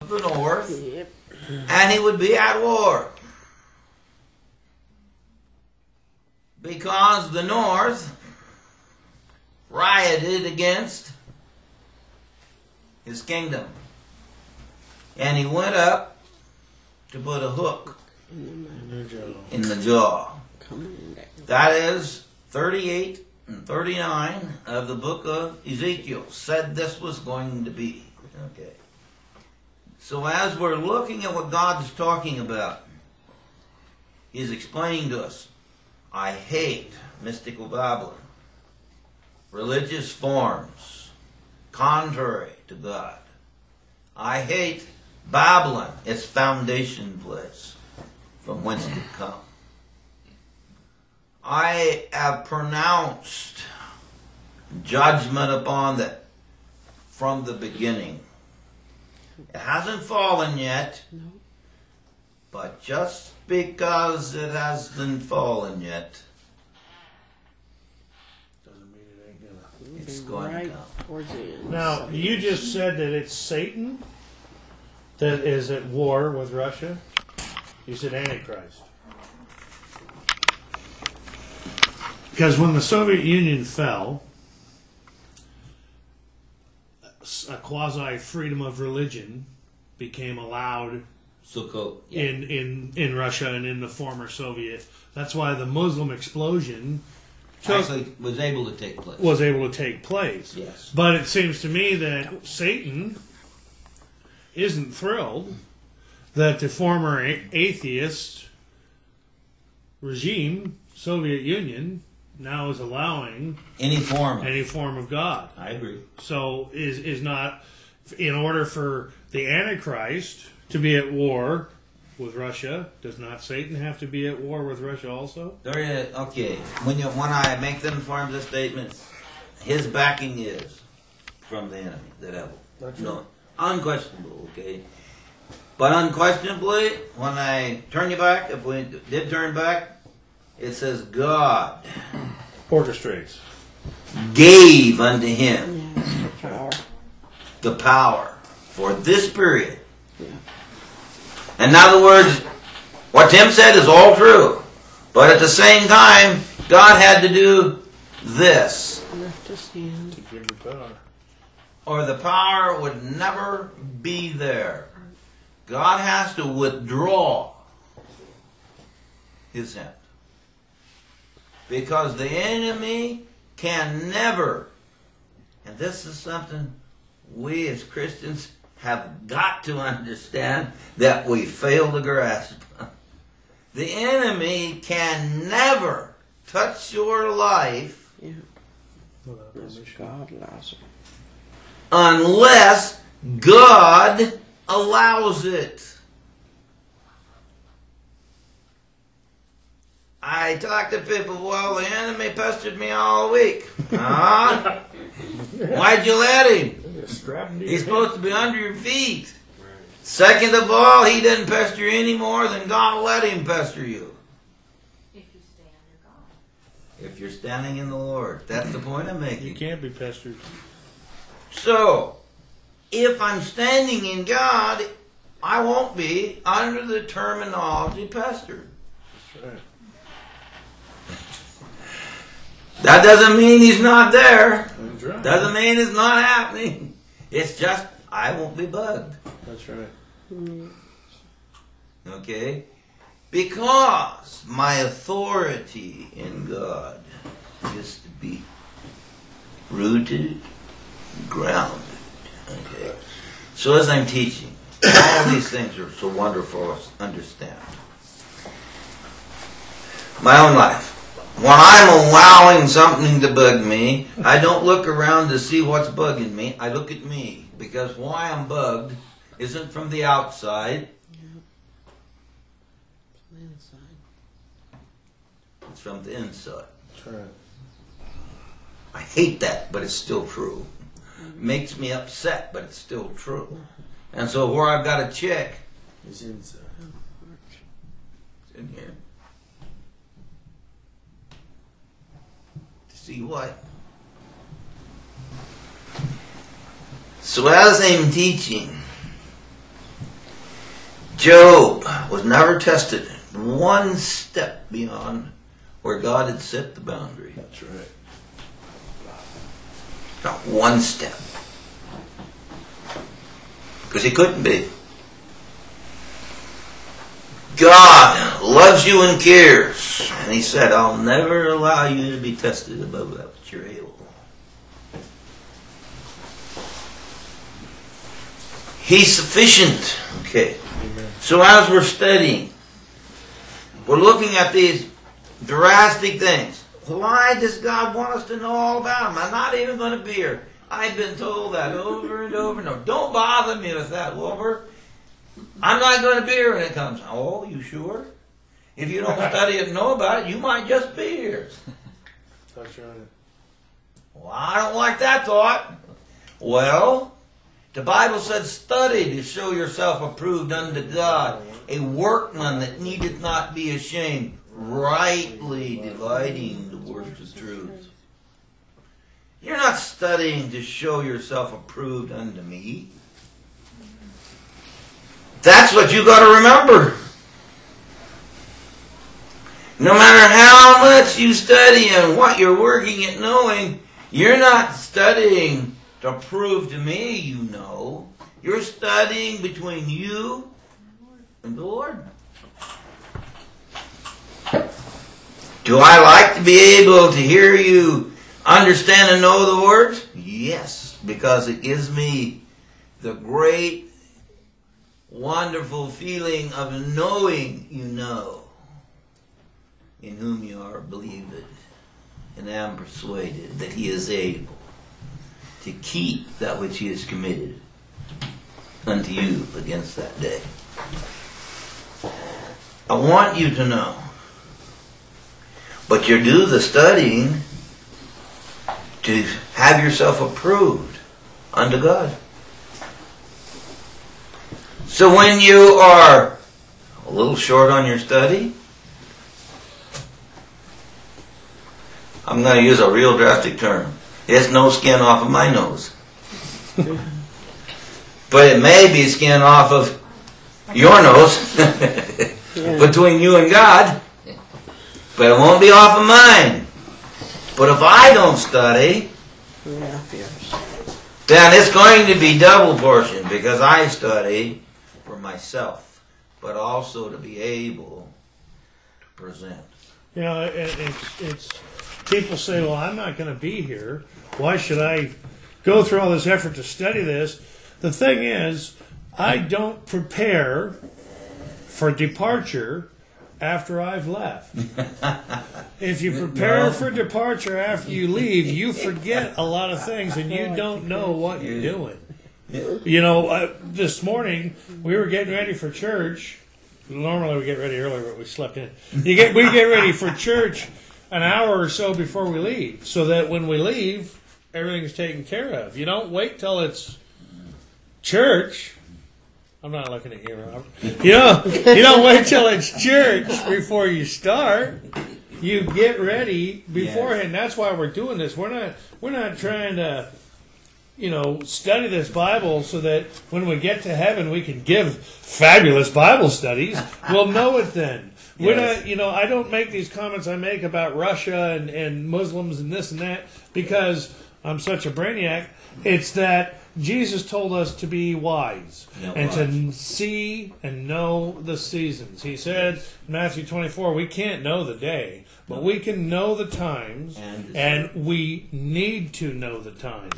the north, and he would be at war. Because the north rioted against his kingdom. And he went up to put a hook in the jaw. That is 38 and 39 of the book of Ezekiel said this was going to be. Okay. So as we're looking at what God is talking about, He's explaining to us, I hate mystical Babylon, religious forms contrary to God. I hate Babylon, its foundation place, from whence it come. I have pronounced judgment upon it from the beginning. It hasn't fallen yet, but just because it hasn't fallen yet, doesn't mean it ain't gonna. it's going to come. Towards the end. Now, you just said that it's Satan that is at war with Russia. You said Antichrist. Because when the Soviet Union fell, a quasi-freedom of religion became allowed in Russia and in the former Soviet. That's why the Muslim explosion Actually was able to take place. Yes. But it seems to me that Satan isn't thrilled that the former atheist regime, Soviet Union, now is allowing any form of God. I agree. So is not, in order for the Antichrist to be at war with Russia, does not Satan have to be at war with Russia also? Okay. When I make them forms of statements, his backing is from the enemy, the devil. That's no, unquestionable. Okay. But unquestionably, when I turn you back, if we did turn back, it says God orchestrates, gave unto him the the power for this period. Yeah. In other words, what Tim said is all true. But at the same time, God had to do this. Lift his hand. To give the power. Or the power would never be there. God has to withdraw his hand. Because the enemy can never, and this is something we as Christians have got to understand that we fail to grasp. The enemy can never touch your life God allows it. Unless God allows it. I talk to people, well, the enemy pestered me all week. Huh? Why'd you let him? He's supposed to be under your feet. Second of all, he didn't pester you any more than God let him pester you. If you stay under God. If you're standing in the Lord. That's the point I'm making. You can't be pestered. So, if I'm standing in God, I won't be under the terminology pestered. That's right. That doesn't mean he's not there. That's right. Doesn't mean it's not happening. It's just, I won't be bugged. That's right. Okay? Because my authority in God is to be rooted, grounded. Okay? So as I'm teaching, all these things are so wonderful to understand. My own life. When I'm allowing something to bug me, I don't look around to see what's bugging me. I look at me. Because why I'm bugged isn't from the outside. It's from the inside. That's right. I hate that, but it's still true. It makes me upset, but it's still true. And so where I've got to check is inside. It's in here. See what? So as I'm teaching, Job was never tested one step beyond where God had set the boundary. That's right. Not one step. Because he couldn't be. God loves you and cares. And he said, I'll never allow you to be tested above that which you're able. He's sufficient. Okay. Amen. So as we're studying, we're looking at these drastic things. Why does God want us to know all about them? I'm not even going to be here. I've been told that over and over and over. Don't bother me with that, Wilber. I'm not going to be here when it comes. Oh, you sure? If you don't study it and know about it, you might just be here. That's right. Well, I don't like that thought. Well, the Bible said, study to show yourself approved unto God, a workman that needeth not be ashamed, rightly dividing the words of truth. You're not studying to show yourself approved unto me. That's what you got to remember. No matter how much you study and what you're working at knowing, you're not studying to prove to me you know. You're studying between you and the Lord. Do I like to be able to hear you understand and know the words? Yes, because it gives me the great, wonderful feeling of knowing you know, in whom you are believed, and am persuaded that he is able to keep that which he has committed unto you against that day. I want you to know, but you do the studying to have yourself approved unto God. So when you are a little short on your study, I'm going to use a real drastic term. There's no skin off of my nose. But it may be skin off of your nose between you and God. But it won't be off of mine. But if I don't study, then it's going to be double portion, because I study for myself, but also to be able to present. You know, it's people say, well, I'm not going to be here. Why should I go through all this effort to study this? The thing is, I don't prepare for departure after I've left. If you prepare for departure after you leave, you forget a lot of things and you don't know what you're doing. You know, this morning we were getting ready for church. Normally we get ready earlier, but we slept in. We get ready for church an hour or so before we leave, so that when we leave, everything's taken care of. You don't wait till it's church. I'm not looking at you, Rob. You don't wait till it's church before you start. You get ready beforehand. That's why we're doing this. We're not trying to, study this Bible so that when we get to heaven we can give fabulous Bible studies. We'll know it then. We're not, I don't make these comments I make about Russia and Muslims and this and that because I'm such a brainiac. It's that Jesus told us to be wise and to see and know the seasons. He said in Matthew 24, we can't know the day, but we can know the times, and we need to know the times.